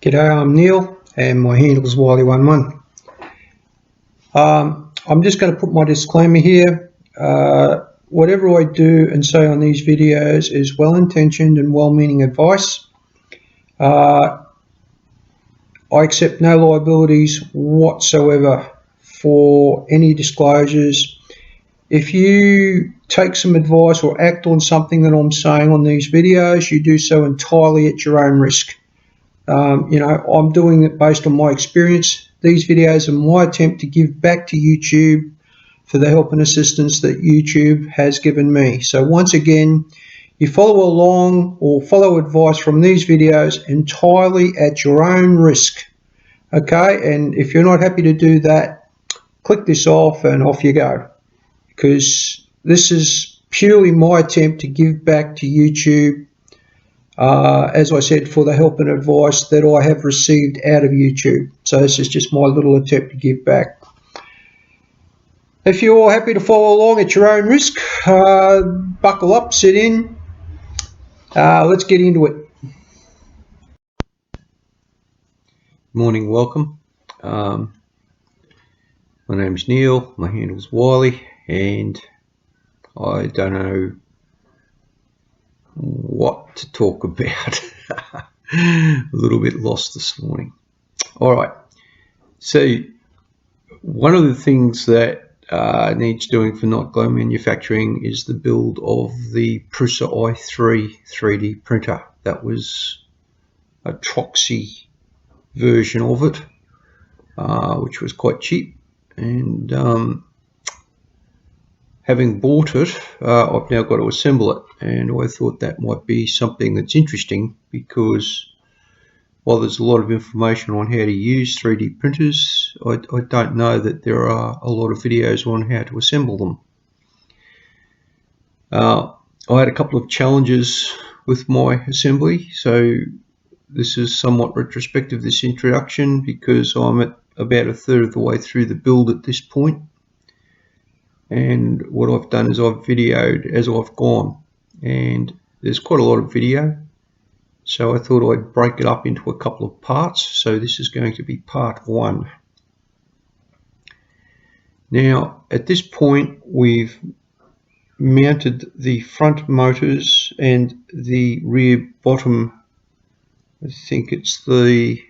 G'day, I'm Neil and my handle is Wiley11. I'm just going to put my disclaimer here. Whatever I do and say on these videos is well-intentioned and well-meaning advice. I accept no liabilities whatsoever for any disclosures. If you take some advice or act on something that I'm saying on these videos, you do so entirely at your own risk. I'm doing it based on my experience. These videos are my attempt to give back to YouTube for the help and assistance that YouTube has given me. So once again, you follow along or follow advice from these videos entirely at your own risk. Okay, and if you're not happy to do that, click this off and off you go. Because this is purely my attempt to give back to YouTube, as I said, for the help and advice that I have received out of YouTube. So this is just my little attempt to give back. If you're happy to follow along at your own risk, buckle up, sit in. Let's get into it. Morning, welcome. My name's Neil, my handle's Wiley, and I don't know what to talk about. A little bit lost this morning. Alright, so one of the things that needs doing for Not Glow Manufacturing is the build of the Prusa i3 3D printer. That was a Tronxy version of it, which was quite cheap, and having bought it, I've now got to assemble it, and I thought that might be something that's interesting, because while there's a lot of information on how to use 3D printers, I don't know that there are a lot of videos on how to assemble them. I had a couple of challenges with my assembly, so this is somewhat retrospective, this introduction, because I'm at about a third of the way through the build at this point. And what I've done is I've videoed as I've gone, and there's quite a lot of video, so I thought I'd break it up into a couple of parts. So this is going to be part one. Now at this point we've mounted the front motors and the rear bottom, I think it's the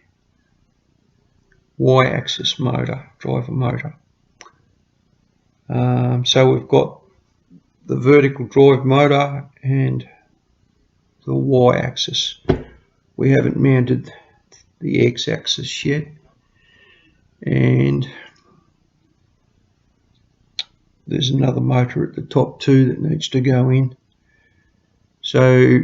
Y-axis motor, driver motor. So we've got the vertical drive motor and the Y-axis. We haven't mounted the X-axis yet, and there's another motor at the top too that needs to go in. So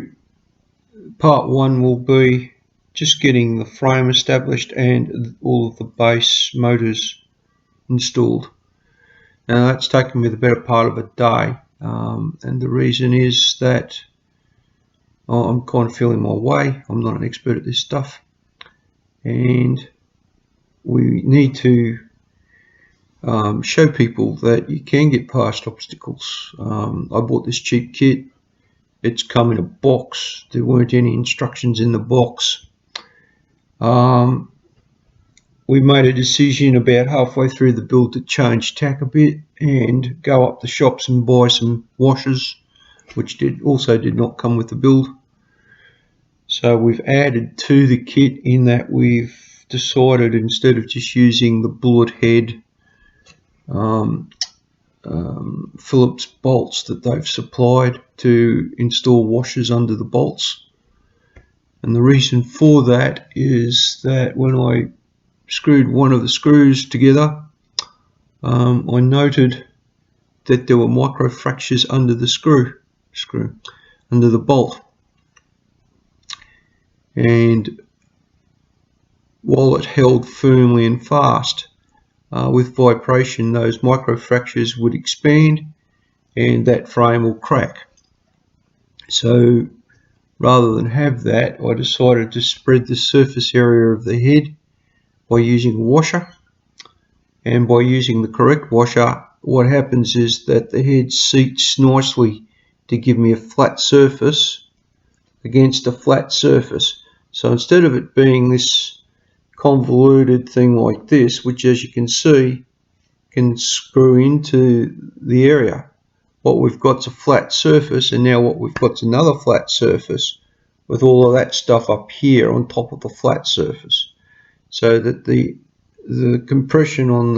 part one will be just getting the frame established and all of the base motors installed. Now that's taken me the better part of a day, and the reason is that I'm kind of feeling my way. I'm not an expert at this stuff, and we need to show people that you can get past obstacles. I bought this cheap kit. It's come in a box. There weren't any instructions in the box. We made a decision about halfway through the build to change tack a bit and go up the shops and buy some washers, which also did not come with the build. So we've added to the kit in that we've decided, instead of just using the bullet head Phillips bolts that they've supplied, to install washers under the bolts. And the reason for that is that when I screwed one of the screws together, I noted that there were micro fractures under the screw under the bolt, and while it held firmly and fast, with vibration those micro fractures would expand and that frame will crack. So rather than have that, I decided to spread the surface area of the head by using a washer, and by using the correct washer, what happens is that the head seats nicely to give me a flat surface against a flat surface. So instead of it being this convoluted thing like this, which, as you can see, can screw into the area. What we've got is a flat surface, and now what we've got is another flat surface with all of that stuff up here on top of the flat surface, so that the compression on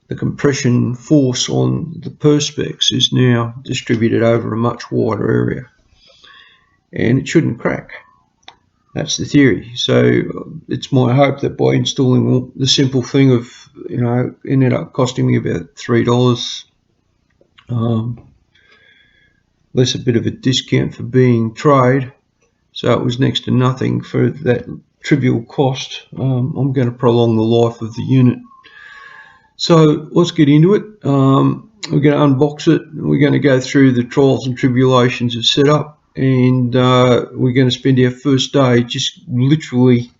the compression force on the perspex is now distributed over a much wider area, and it shouldn't crack. That's the theory. So it's my hope that by installing the simple thing of, you know, it ended up costing me about $3, less a bit of a discount for being trade, so it was next to nothing for that trivial cost. I'm going to prolong the life of the unit. So let's get into it. We're going to unbox it. We're going to go through the trials and tribulations of setup, and we're going to spend our first day just literally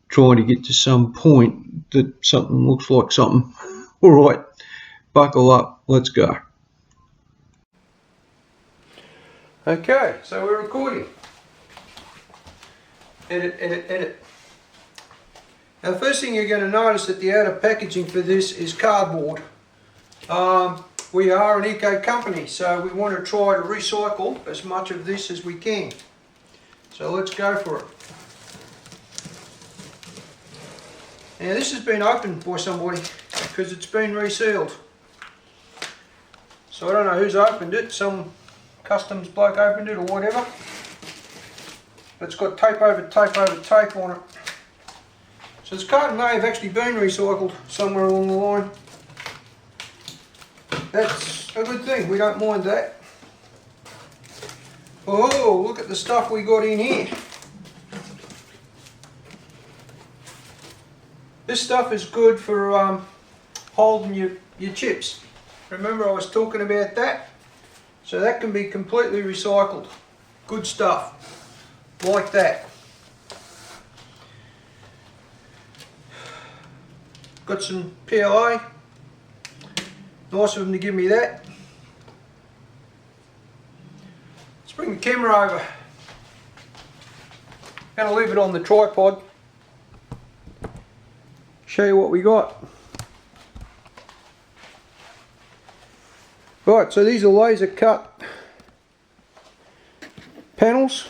trying to get to some point that something looks like something. All right, buckle up, let's go. Okay, so we're recording. Edit. Now the first thing you're going to notice that the outer packaging for this is cardboard. We are an eco company, so we want to try to recycle as much of this as we can. So let's go for it. Now this has been opened by somebody because it's been resealed. So I don't know who's opened it, some customs bloke opened it or whatever. But it's got tape over tape on it. So this carton may have actually been recycled somewhere along the line. That's a good thing, we don't mind that. Oh, look at the stuff we got in here. This stuff is good for holding your chips. Remember I was talking about that? So that can be completely recycled. Good stuff, like that. Got some PLA. Nice of them to give me that. Let's bring the camera over. Going to leave it on the tripod. Show you what we got. Right, so these are laser cut panels.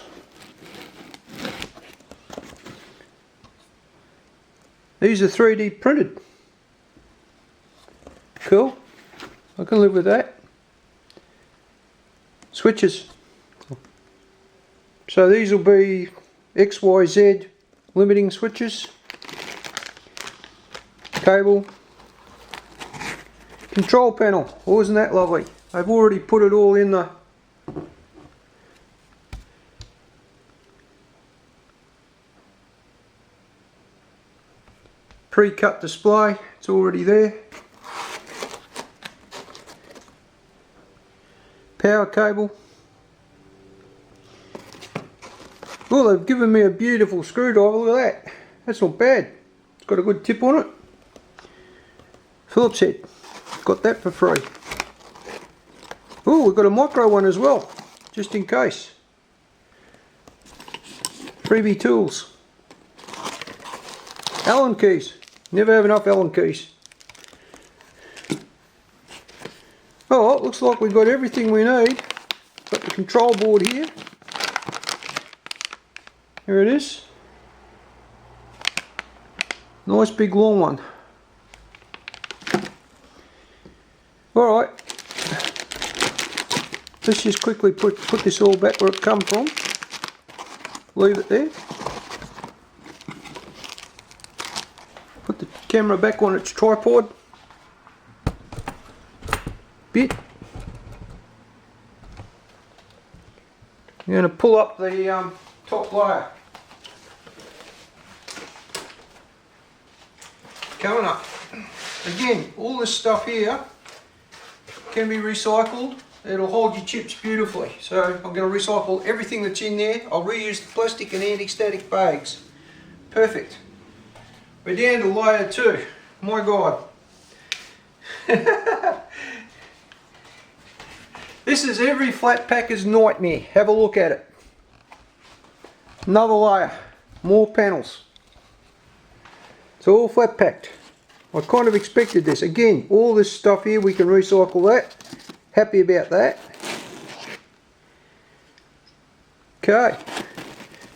These are 3D printed. Cool. I can live with that. Switches. So these will be XYZ limiting switches. Cable. Control panel. Oh, isn't that lovely? I've already put it all in the pre-cut display. It's already there. Power cable. Oh, they've given me a beautiful screwdriver. Look at that. That's not bad. It's got a good tip on it. Phillips head. Got that for free. Oh, we've got a micro one as well, just in case. Freebie tools. Allen keys. Never have enough Allen keys. Oh, it looks like we've got everything we need. Got the control board here. Here it is. Nice big long one. Alright. Let's just quickly put this all back where it come from. Leave it there. Put the camera back on its tripod. Bit. I'm going to pull up the top layer. Coming up. Again, all this stuff here can be recycled. It'll hold your chips beautifully. So I'm going to recycle everything that's in there. I'll reuse the plastic and anti-static bags. Perfect. We're down to layer 2. My God. This is every flat packer's nightmare. Have a look at it. Another layer. more panels. It's all flat packed. I kind of expected this. Again, all this stuff here, we can recycle that. Happy about that. Okay,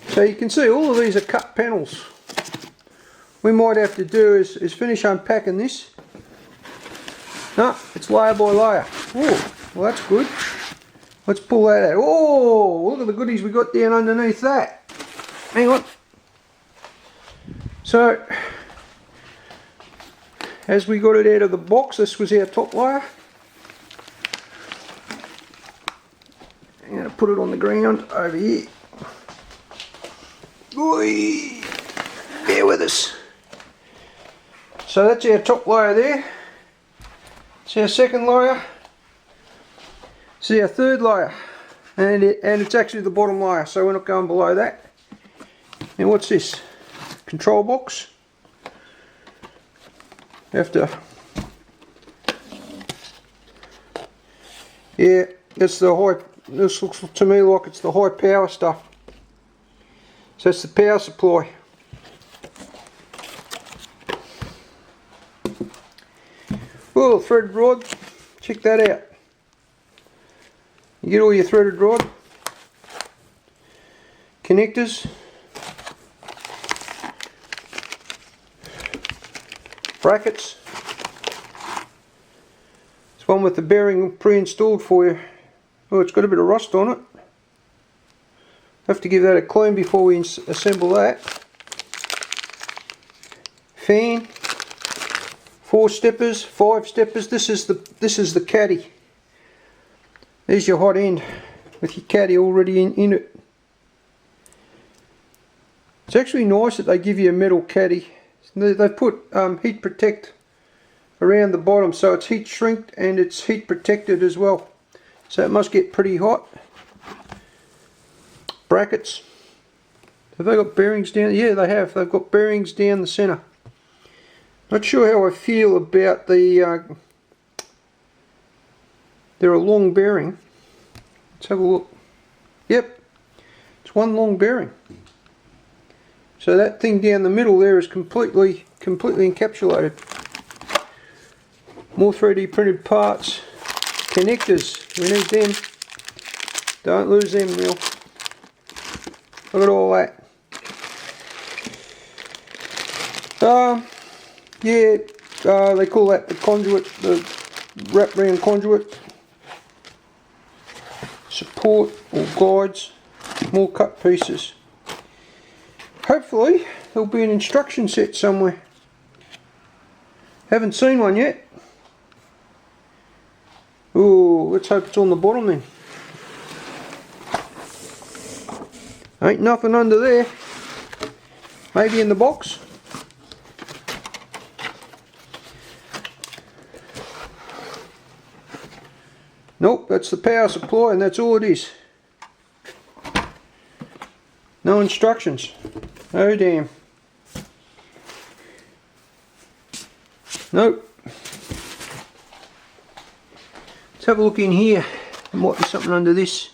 so you can see all of these are cut panels. We might have to do is finish unpacking this. No, it's layer by layer. Oh, well that's good. Let's pull that out. Oh, look at the goodies we got down underneath that. Hang on. So, as we got it out of the box, this was our top layer. I'm going to put it on the ground over here. Oi, bear with us. So that's our top layer there. It's our second layer. It's our third layer. And it's actually the bottom layer, so we're not going below that. Now what's this? Control box. Have to... Yeah, that's the high... This looks to me like it's the high power stuff. So that's the power supply. Oh, threaded rod. Check that out. You get all your threaded rod. Connectors. Brackets. It's one with the bearing pre-installed for you. Oh, it's got a bit of rust on it. Have to give that a clean before we assemble that. Fan. 4 steppers, 5 steppers. This is the caddy. There's your hot end with your caddy already in it. It's actually nice that they give you a metal caddy. They've put heat protect around the bottom, so it's heat shrinked and it's heat protected as well. So it must get pretty hot. Brackets. Have they got bearings down? Yeah, they have. They've got bearings down the centre. Not sure how I feel about the... they're a long bearing. Let's have a look. Yep, it's one long bearing. So that thing down the middle there is completely encapsulated. More 3D printed parts. Connectors, we need them. Don't lose them, Neil. Look at all that. Yeah, they call that the conduit, the wrap round conduit. Support or guides, more cut pieces. Hopefully there'll be an instruction set somewhere. Haven't seen one yet. Ooh, let's hope it's on the bottom then. Ain't nothing under there. Maybe in the box. Nope, that's the power supply and that's all it is. No instructions. Oh damn. Nope. Let's have a look in here. There might be something under this.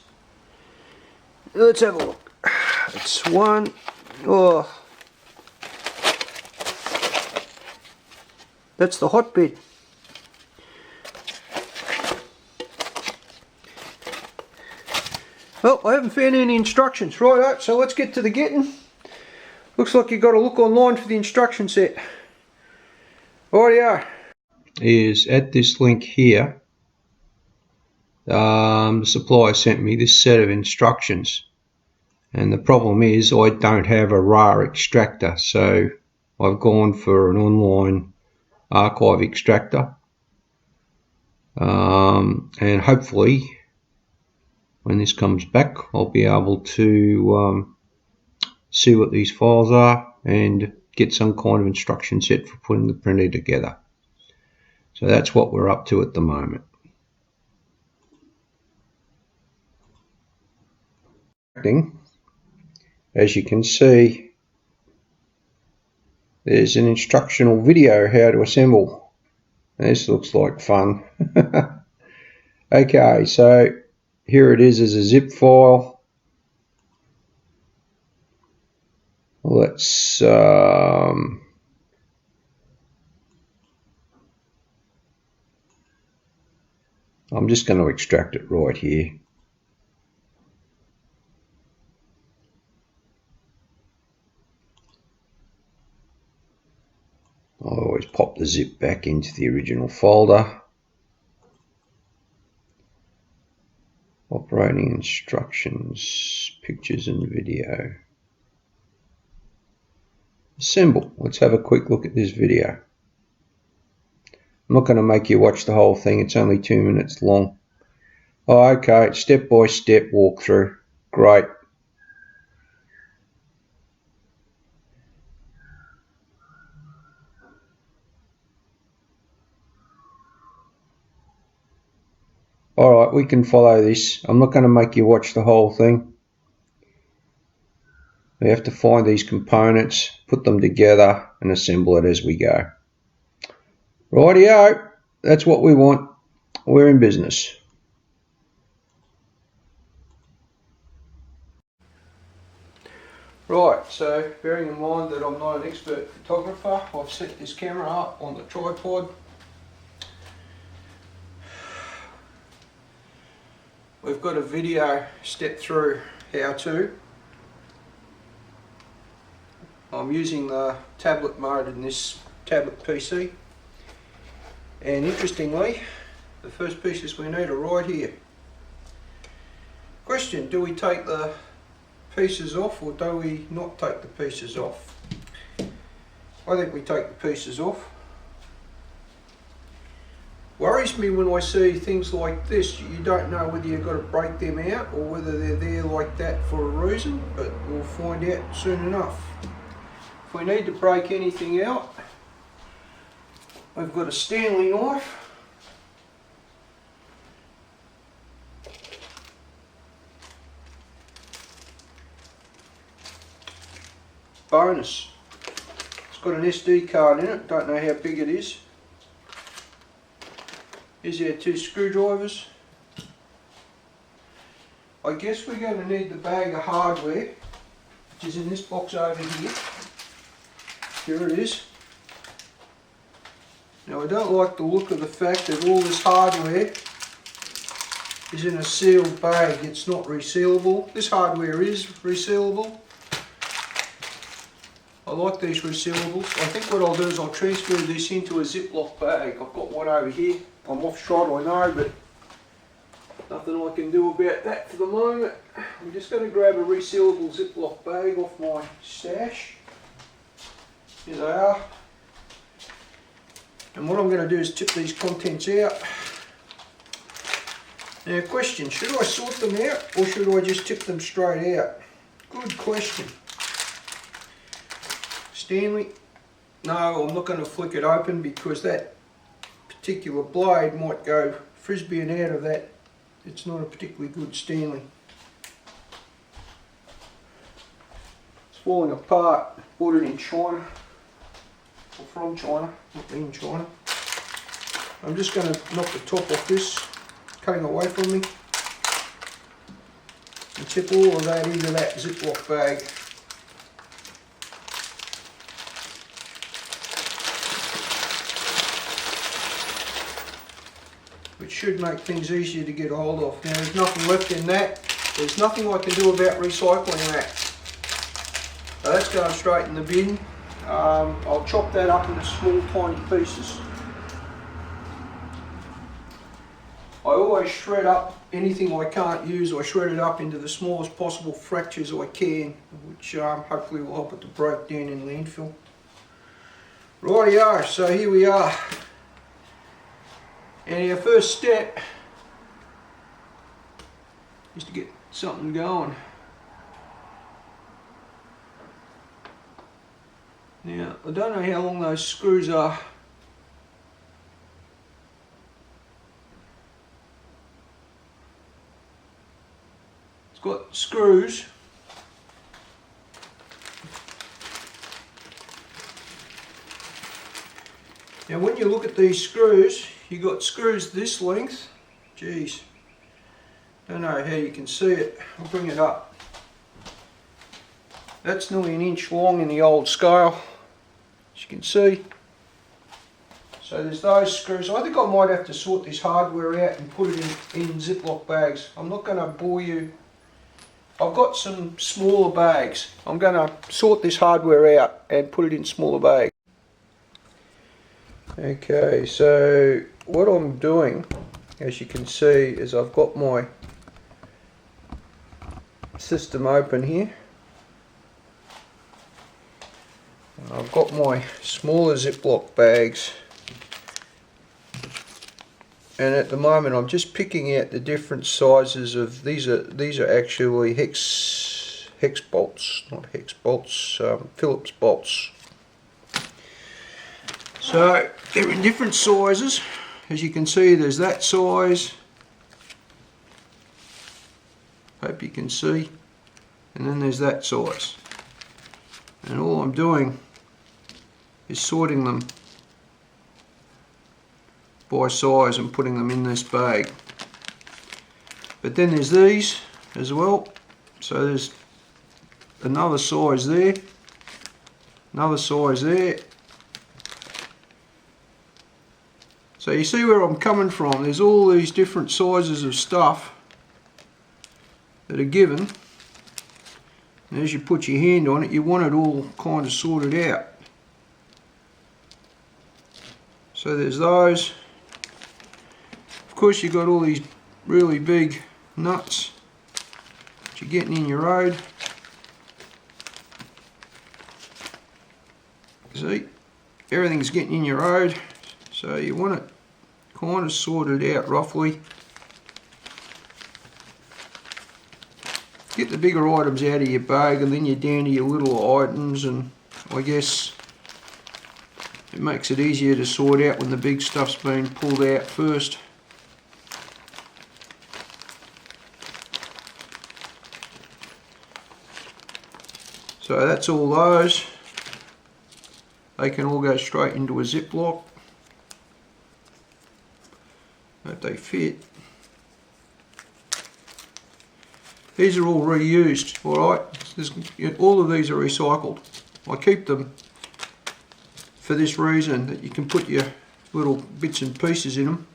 Let's have a look. It's one. Oh. That's the hotbed. Well, I haven't found any instructions. Right, so let's get to the getting. Looks like you've got to look online for the instruction set. Rightio. Is at this link here. The supplier sent me this set of instructions. And the problem is I don't have a RAR extractor. So I've gone for an online archive extractor. And hopefully when this comes back I'll be able to see what these files are and get some kind of instruction set for putting the printer together. So that's what we're up to at the moment. As you can see, there's an instructional video how to assemble. This looks like fun. Okay, so here it is as a zip file. let's I'm just going to extract it right here. I always pop the zip back into the original folder. Operating instructions, pictures and video. Assemble. Let's have a quick look at this video. I'm not going to make you watch the whole thing, it's only 2 minutes long. Oh, okay, step-by-step walkthrough. Great. Alright, we can follow this. I'm not going to make you watch the whole thing. We have to find these components, put them together and assemble it as we go. Rightio, that's what we want. We're in business. Right, so bearing in mind that I'm not an expert photographer, I've set this camera up on the tripod. We've got a video step through how to. I'm using the tablet mode in this tablet PC. And interestingly, the first pieces we need are right here. Question, do we take the pieces off or do we not take the pieces off? I think we take the pieces off. Worries me when I see things like this, you don't know whether you've got to break them out or whether they're there like that for a reason, but we'll find out soon enough. If we need to break anything out, we've got a Stanley knife. Bonus. It's got an SD card in it, don't know how big it is. Here's our 2 screwdrivers. I guess we're going to need the bag of hardware, which is in this box over here. Here it is. Now I don't like the look of the fact that all this hardware is in a sealed bag. It's not resealable. This hardware is resealable. I like these resealables. I think what I'll do is I'll transfer this into a Ziploc bag. I've got one over here. I'm off shot, I know, but nothing I can do about that for the moment. I'm just going to grab a resealable Ziploc bag off my stash. Here they are. And what I'm going to do is tip these contents out. Now question, should I sort them out or should I just tip them straight out? Good question. Stanley, no, I'm not going to flick it open because that particular blade might go frisbeeing out of that. It's not a particularly good Stanley. It's falling apart. Bought it in China, or from China, not in China. I'm just going to knock the top off this, cutting away from me, and tip all of that into that Ziploc bag. Which should make things easier to get hold of. Now there's nothing left in that. There's nothing I can do about recycling that. So that's going straight in the bin. I'll chop that up into small tiny pieces. I always shred up anything I can't use. I shred it up into the smallest possible fractures I can, which hopefully will help it to break down in landfill. Rightio, so here we are. And our first step is to get something going. Now, I don't know how long those screws are. It's got screws. Now when you look at these screws, you got screws this length. Geez, don't know how you can see it. I'll bring it up. That's nearly an inch long in the old scale, as you can see. So there's those screws. I think I might have to sort this hardware out and put it in Ziploc bags. I'm not going to bore you. I've got some smaller bags. I'm going to sort this hardware out and put it in smaller bags. Okay, so what I'm doing, as you can see, is I've got my system open here. I've got my smaller Ziploc bags, and at the moment I'm just picking out the different sizes of these are actually hex bolts, not hex bolts, Phillips bolts. So they're in different sizes. As you can see, there's that size. Hope you can see. And then there's that size. And all I'm doing is sorting them by size and putting them in this bag. But then there's these as well. So there's another size there, another size there. So you see where I'm coming from. There's all these different sizes of stuff that are given. And as you put your hand on it, you want it all kind of sorted out. So there's those. Of course, you've got all these really big nuts that you're getting in your road. See, everything's getting in your road, so you want it kind of sorted out roughly. Get the bigger items out of your bag, and then you're down to your little items, and I guess it makes it easier to sort out when the big stuff's been pulled out first. So that's all those. They can all go straight into a Ziploc. Hope they fit. These are all reused, alright? All of these are recycled. I keep them for this reason, that you can put your little bits and pieces in them.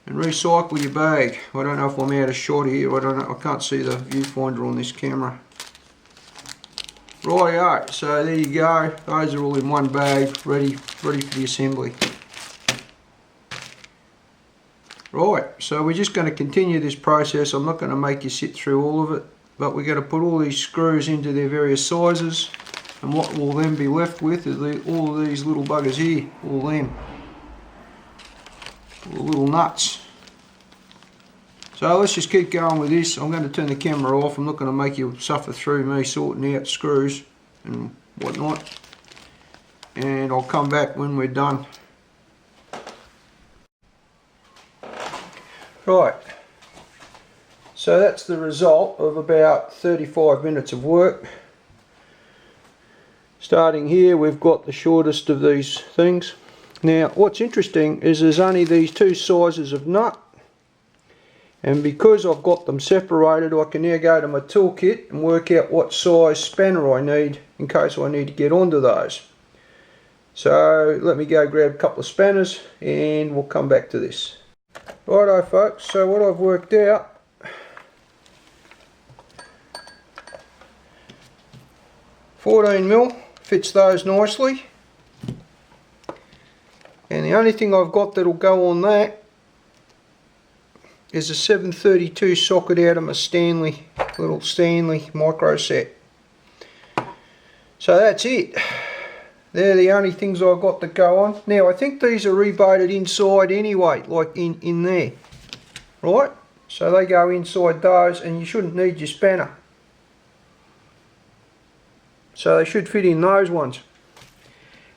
And recycle your bag. I don't know if I'm out of shot here. I don't know. I can't see the viewfinder on this camera. Rightio, so there you go. Those are all in one bag, ready for the assembly. Right, so we're just going to continue this process. I'm not going to make you sit through all of it, but we're going to put all these screws into their various sizes, and what we'll then be left with is all of these little buggers here, all them. All the little nuts. So let's just keep going with this. I'm going to turn the camera off. I'm not going to make you suffer through me sorting out screws and whatnot. And I'll come back when we're done. Right. So that's the result of about 35 minutes of work. Starting here, we've got the shortest of these things. Now, what's interesting is there's only these two sizes of nut. And because I've got them separated, I can now go to my toolkit and work out what size spanner I need in case I need to get onto those. So let me go grab a couple of spanners and we'll come back to this. Righto folks, so what I've worked out, $14mm fits those nicely, and the only thing I've got that'll go on that is a 732 socket out of my little Stanley micro set. So that's it. They're the only things I've got that go on. Now I think these are rebated inside anyway, like in there, right? So they go inside those, and you shouldn't need your spanner. So they should fit in those ones.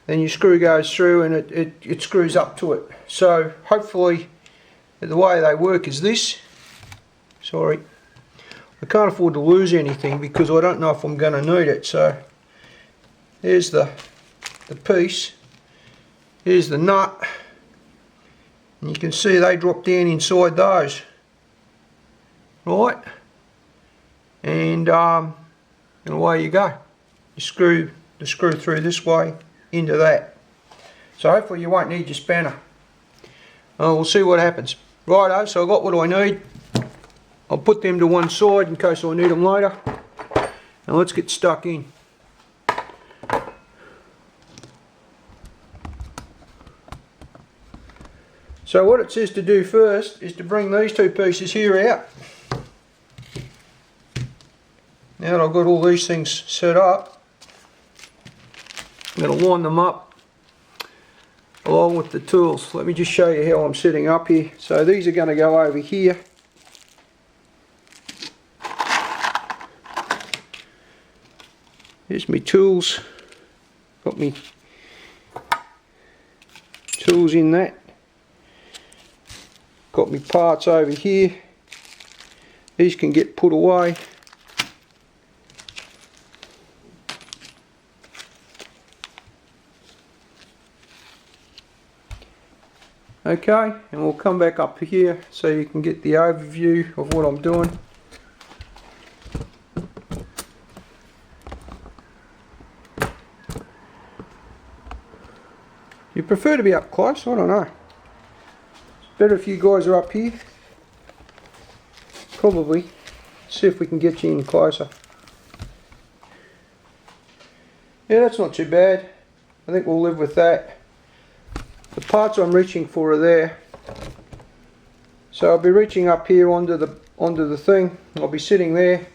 Then your screw goes through and it screws up to it. So hopefully the way they work is this. Sorry, I can't afford to lose anything because I don't know if I'm going to need it. So there's the piece, here's the nut, and you can see they drop down inside those, right? and away you go. You screw the screw through this way into that. So hopefully you won't need your spanner. We'll see what happens. Righto, so I've got what I need. I'll put them to one side in case I need them later. And let's get stuck in. So what it says to do first is to bring these two pieces here out. Now that I've got all these things set up, I'm going to line them up along with the tools. Let me just show you how I'm setting up here. So these are going to go over here. Here's my tools. Got me tools in that. Got me parts over here. These can get put away. Okay, and we'll come back up here so you can get the overview of what I'm doing. You prefer to be up close? I don't know. It's better if you guys are up here. Probably. See if we can get you in closer. Yeah, that's not too bad. I think we'll live with that. The parts I'm reaching for are there. So I'll be reaching up here onto the thing. I'll be sitting there.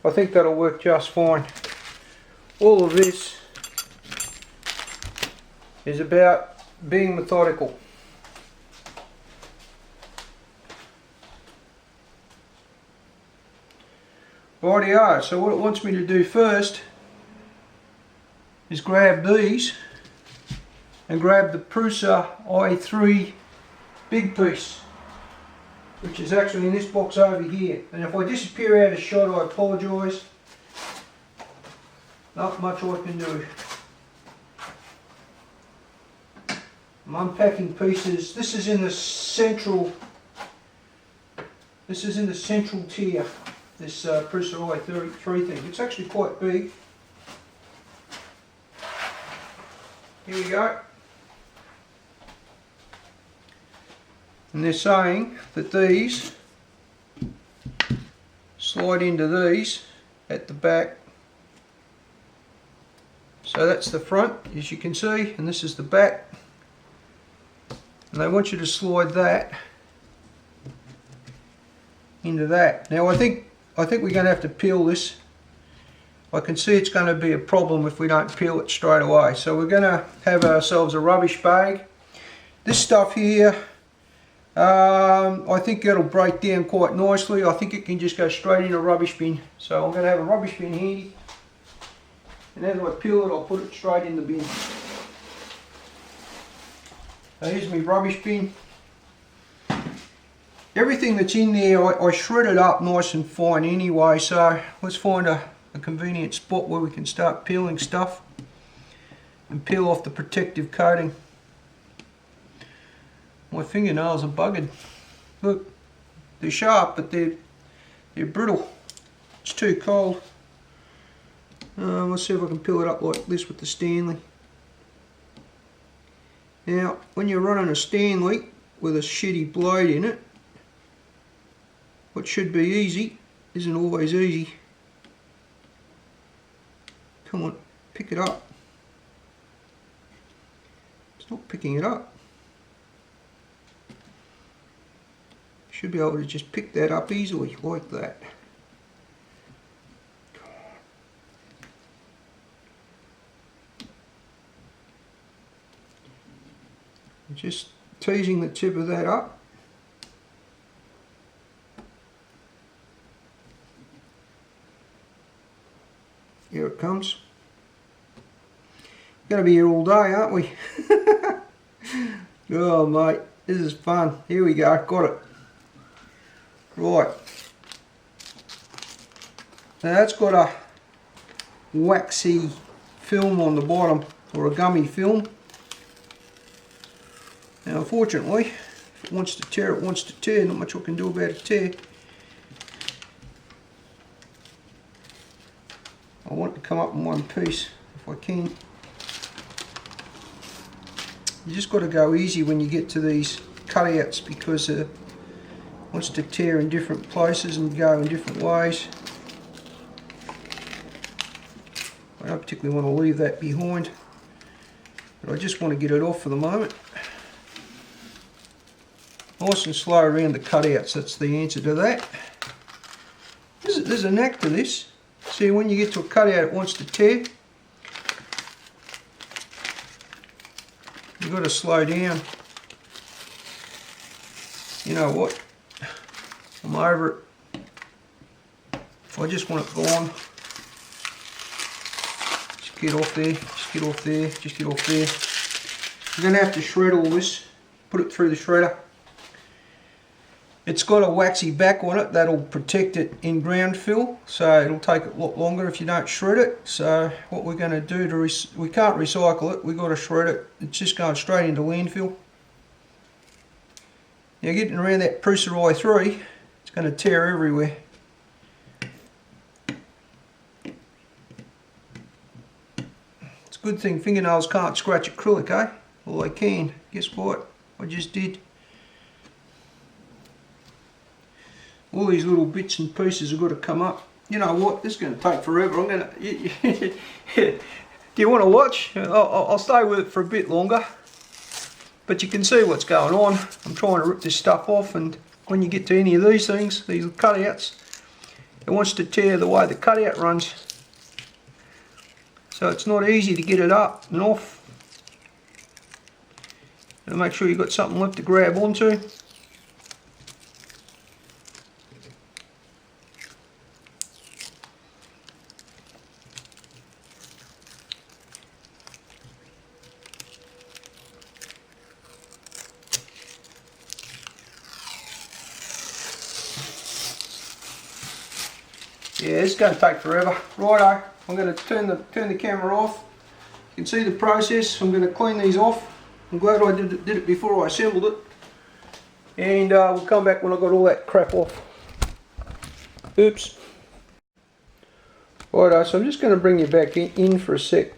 I think that'll work just fine. All of this is about being methodical. Rightio, so what it wants me to do first is grab these and grab the Prusa i3 big piece, which is actually in this box over here. And if I disappear out of shot, I apologise. Not much I can do. I'm unpacking pieces. This is in the central tier, this Prusa i3 thing. It's actually quite big. Here we go. And they're saying that these slide into these at the back. So that's the front, as you can see, and this is the back. And they want you to slide that into that. Now I think we're going to have to peel this. I can see it's going to be a problem if we don't peel it straight away. So we're going to have ourselves a rubbish bag. This stuff here, I think it'll break down quite nicely. I think it can just go straight in a rubbish bin. So I'm going to have a rubbish bin handy. And as I peel it, I'll put it straight in the bin. So here's my rubbish bin. Everything that's in there, I shredded up nice and fine anyway. So let's find a convenient spot where we can start peeling stuff and peel off the protective coating. My fingernails are buggered. Look, they're sharp, but they're brittle. It's too cold. Let's see if I can peel it up like this with the Stanley. Now, when you're running a Stanley with a shitty blade in it, what should be easy isn't always easy. Come on, pick it up. It's not picking it up. Should be able to just pick that up easily, like that. Just teasing the tip of that up. Here it comes. Gonna be here all day, aren't we? Oh mate, this is fun. Here we go, got it. Right. Now that's got a waxy film on the bottom, or a gummy film. Now unfortunately, if it wants to tear, it wants to tear. Not much I can do about a tear. I want it to come up in one piece if I can. You just got to go easy when you get to these cutouts because it wants to tear in different places and go in different ways. I don't particularly want to leave that behind, but I just want to get it off for the moment. Nice and slow around the cutouts, that's the answer to that. There's a knack to this. See, when you get to a cutout it wants to tear, you've got to slow down. You know what? I'm over it. If I just want it gone, just get off there, just get off there, just get off there. You're going to have to shred all this, put it through the shredder. It's got a waxy back on it that'll protect it in ground fill, so it'll take a lot longer if you don't shred it. So what we're going to do we can't recycle it, we've got to shred it. It's just going straight into landfill. Now getting around that Prusa i3, it's going to tear everywhere. It's a good thing fingernails can't scratch acrylic, eh? Well, they can. Guess what? I just did. All these little bits and pieces have got to come up. You know what? This is going to take forever. I'm going to. Do you want to watch? I'll stay with it for a bit longer. But you can see what's going on. I'm trying to rip this stuff off, and when you get to any of these things, these cutouts, it wants to tear the way the cutout runs. So it's not easy to get it up and off. And make sure you've got something left to grab onto. Yeah, it's going to take forever. Righto, I'm going to turn the camera off. You can see the process. I'm going to clean these off. I'm glad I did it before I assembled it. And we'll come back when I've got all that crap off. Oops. Righto, so I'm just going to bring you back in for a sec.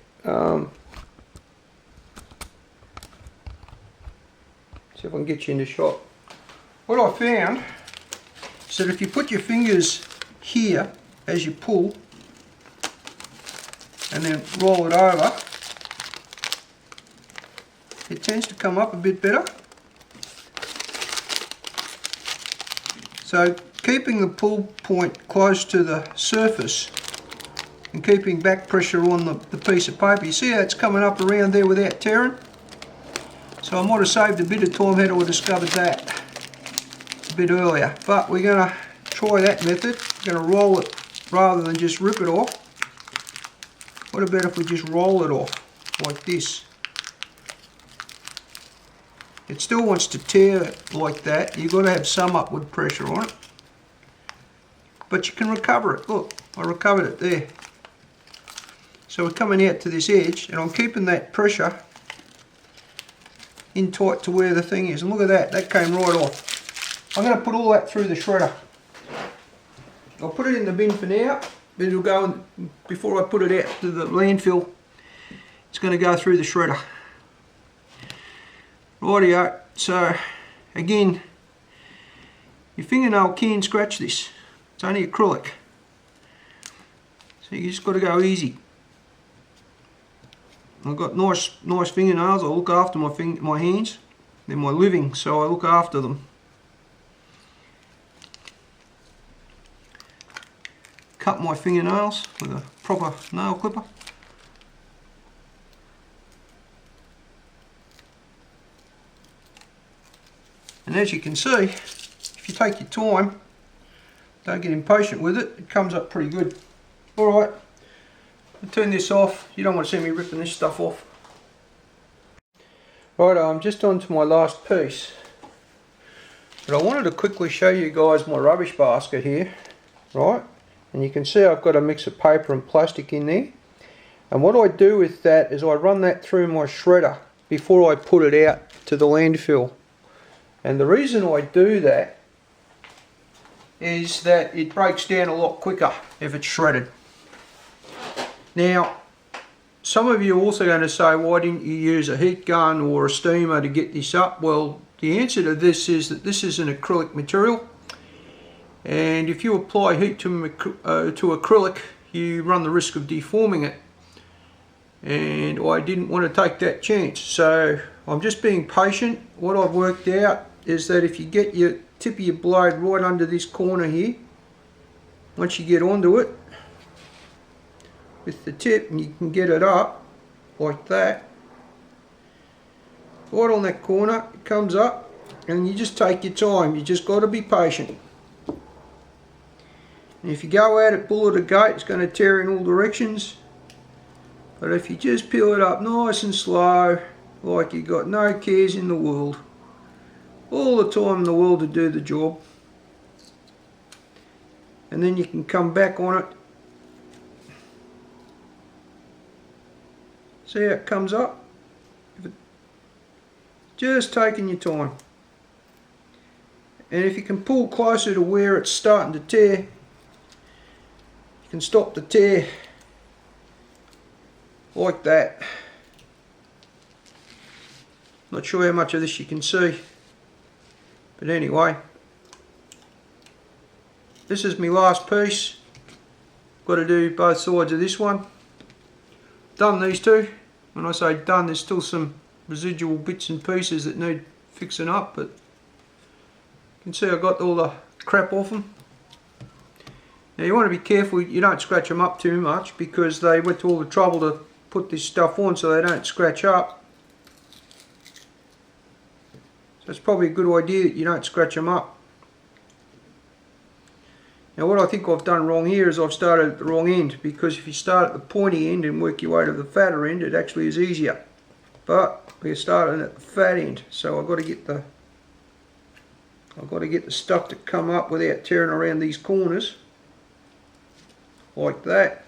See if I can get you in the shot. What I found is that if you put your fingers here as you pull and then roll it over, it tends to come up a bit better. So keeping the pull point close to the surface and keeping back pressure on the piece of paper, you see how it's coming up around there without tearing? So I might have saved a bit of time had I discovered that a bit earlier, but we're going to try that method. We're going to roll it rather than just rip it off. What about if we just roll it off like this? It still wants to tear it like that. You've got to have some upward pressure on it, but you can recover it. Look, I recovered it there. So we're coming out to this edge and I'm keeping that pressure in tight to where the thing is, and look at that, that came right off. I'm going to put all that through the shredder. I'll put it in the bin for now, but it'll go in, before I put it out to the landfill, it's going to go through the shredder. Rightio, so again, your fingernail can scratch this, it's only acrylic, so you just got to go easy. I've got nice fingernails. I look after my hands. They're my living, so I look after them. Cut my fingernails with a proper nail clipper. And as you can see, if you take your time, don't get impatient with it, it comes up pretty good. Alright. I'll turn this off. You don't want to see me ripping this stuff off. Right, I'm just on to my last piece. But I wanted to quickly show you guys my rubbish basket here. Right, and you can see I've got a mix of paper and plastic in there. And what I do with that is I run that through my shredder before I put it out to the landfill. And the reason I do that is that it breaks down a lot quicker if it's shredded. Now, some of you are also going to say, why didn't you use a heat gun or a steamer to get this up? Well, the answer to this is that this is an acrylic material, and if you apply heat to acrylic, you run the risk of deforming it, and I didn't want to take that chance, so I'm just being patient. What I've worked out is that if you get your tip of your blade right under this corner here, once you get onto it with the tip, and you can get it up like that, right on that corner, it comes up, and you just take your time. You just got to be patient. And if you go at it bull at a gate, it's going to tear in all directions. But if you just peel it up nice and slow, like you got no cares in the world, all the time in the world to do the job, and then you can come back on it. See how it comes up? Just taking your time. And if you can pull closer to where it's starting to tear, you can stop the tear like that. Not sure how much of this you can see, but anyway, this is my last piece. Got to do both sides of this one. Done these two. When I say done, there's still some residual bits and pieces that need fixing up, but you can see I got all the crap off them. Now you want to be careful you don't scratch them up too much, because they went to all the trouble to put this stuff on so they don't scratch up. So it's probably a good idea that you don't scratch them up. Now what I think I've done wrong here is I've started at the wrong end, because if you start at the pointy end and work your way to the fatter end, it actually is easier. But we're starting at the fat end, so I've got to get the stuff to come up without tearing around these corners like that.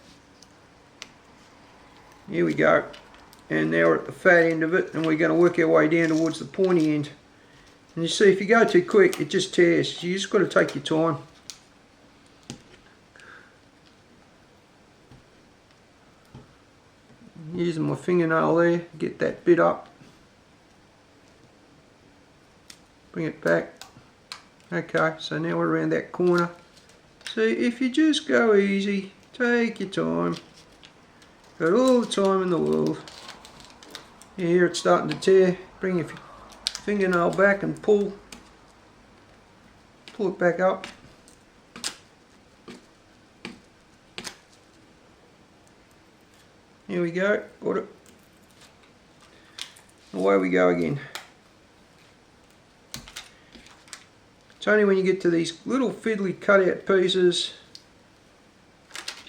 Here we go, and now we're at the fat end of it, and we're going to work our way down towards the pointy end. And you see, if you go too quick, it just tears. You just got to take your time. Using my fingernail there, get that bit up, bring it back. Okay, so now we're around that corner. See, if you just go easy, take your time, got all the time in the world. Here it's starting to tear. Bring your fingernail back and pull it back up. Here we go, got it. Away we go again. It's only when you get to these little fiddly cutout pieces,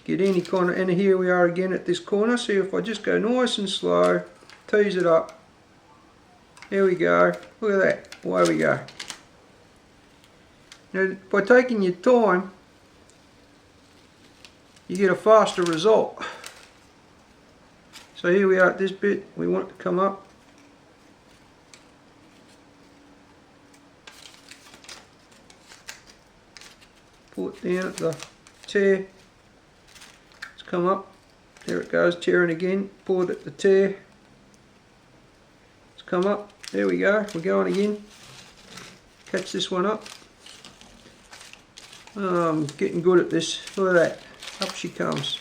you get any kind of, and here we are again at this corner. See, if I just go nice and slow, tease it up. There we go, look at that, away we go. Now by taking your time, you get a faster result. So here we are at this bit, we want it to come up. Pull it down at the tear. It's come up. There it goes, tearing again. Pull it at the tear. It's come up. There we go, we're going again. Catch this one up. Oh, I'm getting good at this. Look at that. Up she comes.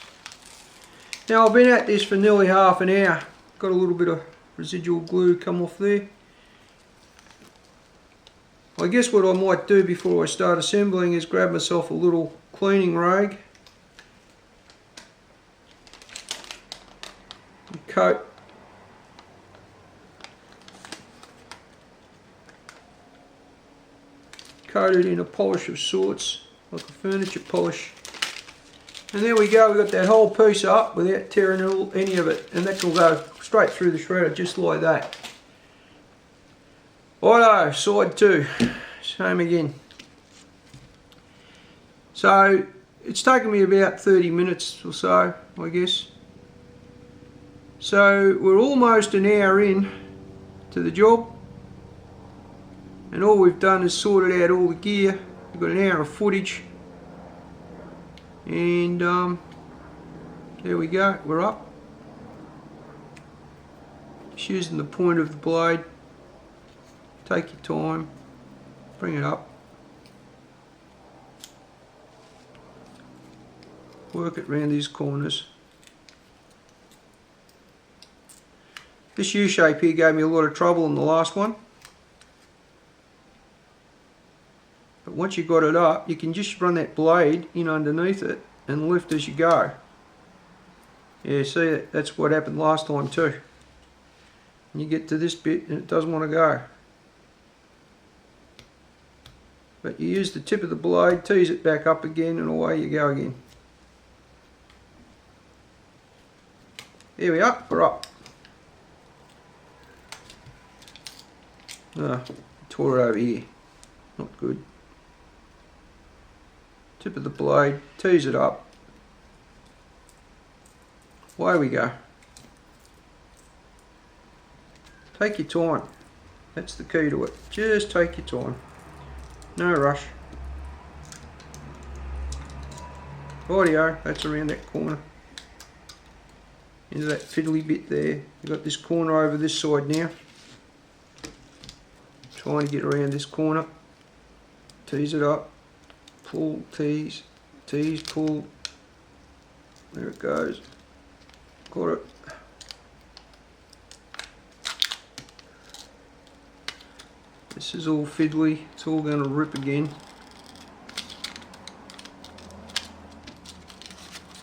Now I've been at this for nearly half an hour. Got a little bit of residual glue come off there. I guess what I might do before I start assembling is grab myself a little cleaning rag and coat it in a polish of sorts, like a furniture polish. And there we go, we got that whole piece up without tearing any of it, and that will go straight through the shredder just like that. Righto, side two, same again. So it's taken me about 30 minutes or so, I guess. So we're almost an hour in to the job, and all we've done is sorted out all the gear. We've got an hour of footage, and There we go, we're up. Just using the point of the blade. Take your time, bring it up. Work it round these corners. This U shape here gave me a lot of trouble in the last one. But once you've got it up, you can just run that blade in underneath it and lift as you go. Yeah, see, that's what happened last time too. And you get to this bit and it doesn't want to go. But you use the tip of the blade, tease it back up again, and away you go again. Here we are, we're up. Ah, tore it over here. Not good. Tip of the blade, tease it up. Away we go. Take your time. That's the key to it. Just take your time. No rush. Rightio, that's around that corner. Into that fiddly bit there. You've got this corner over this side now. Trying to get around this corner. Tease it up. Pull, tease, tease, pull. There it goes. Got it. This is all fiddly. It's all going to rip again.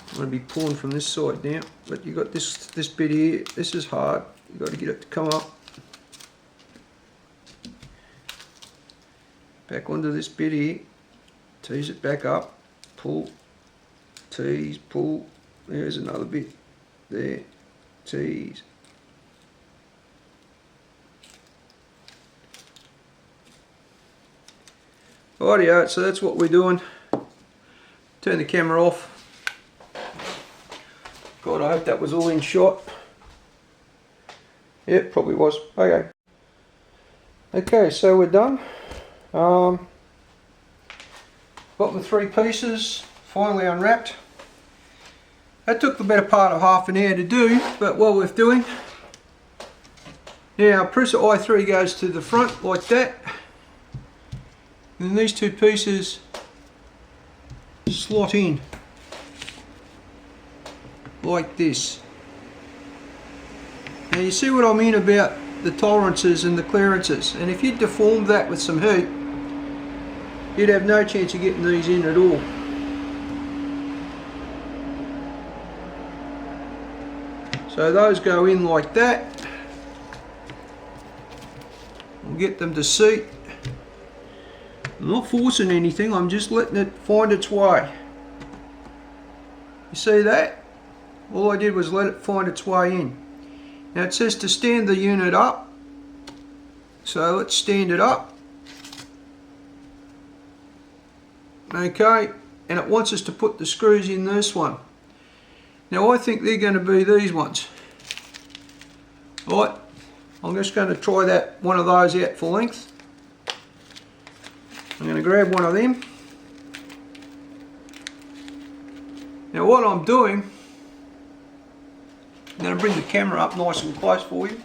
I'm going to be pulling from this side now, but you got this bit here. This is hard. You got to get it to come up. Back onto this bit here. Tease it back up. Pull. Tease. Pull. There's another bit. There. Tease. Rightio, so that's what we're doing. Turn the camera off. God, I hope that was all in shot. Yep, probably was. Okay. Okay, so we're done. Got my 3 pieces finally unwrapped. That took the better part of half an hour to do, but well worth doing. Now, Prusa i3 goes to the front like that. And then these 2 pieces slot in like this. Now you see what I mean about the tolerances and the clearances, and if you deformed that with some heat, you'd have no chance of getting these in at all. So those go in like that. We'll get them to seat. I'm not forcing anything, I'm just letting it find its way. You see that? All I did was let it find its way in. Now it says to stand the unit up, so let's stand it up. Okay, and it wants us to put the screws in this one. Now I think they're going to be these ones. Right, I'm just going to try that one of those out for length. I'm going to grab one of them. Now what I'm doing, I'm going to bring the camera up nice and close for you.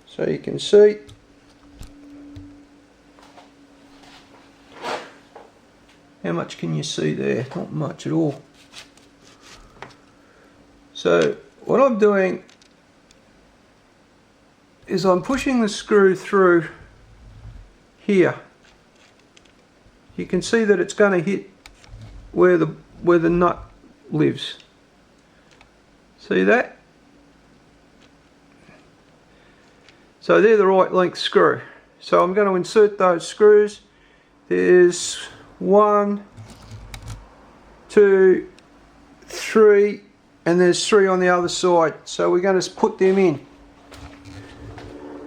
So you can see. How much can you see there? Not much at all. So what I'm doing is I'm pushing the screw through here. You can see that it's going to hit where the nut lives. See that? So they're the right length screw. So I'm going to insert those screws. There's 1, 2, 3, and there's 3 on the other side. So we're going to put them in.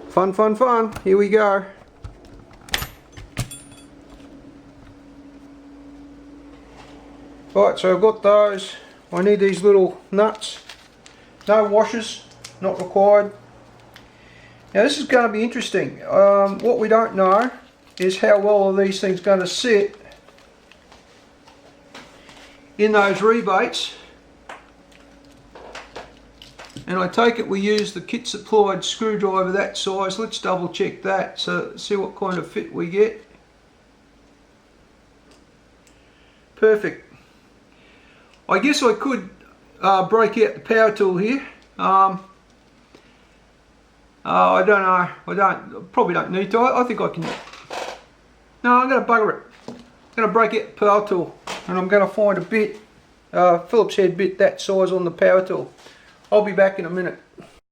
Fun, fun, fun. Here we go. Right, so I've got those. I need these little nuts. No washers, not required. Now this is going to be interesting. What we don't know is how well are these things going to sit in those rebates. And I take it we use the kit supplied screwdriver that size. Let's double check that, so see what kind of fit we get. Perfect. I guess I could break out the power tool here. I don't know. Probably don't need to. I think I can. No, I'm going to bugger it. I'm going to break out the power tool, and I'm going to find a bit, Phillips head bit that size on the power tool. I'll be back in a minute.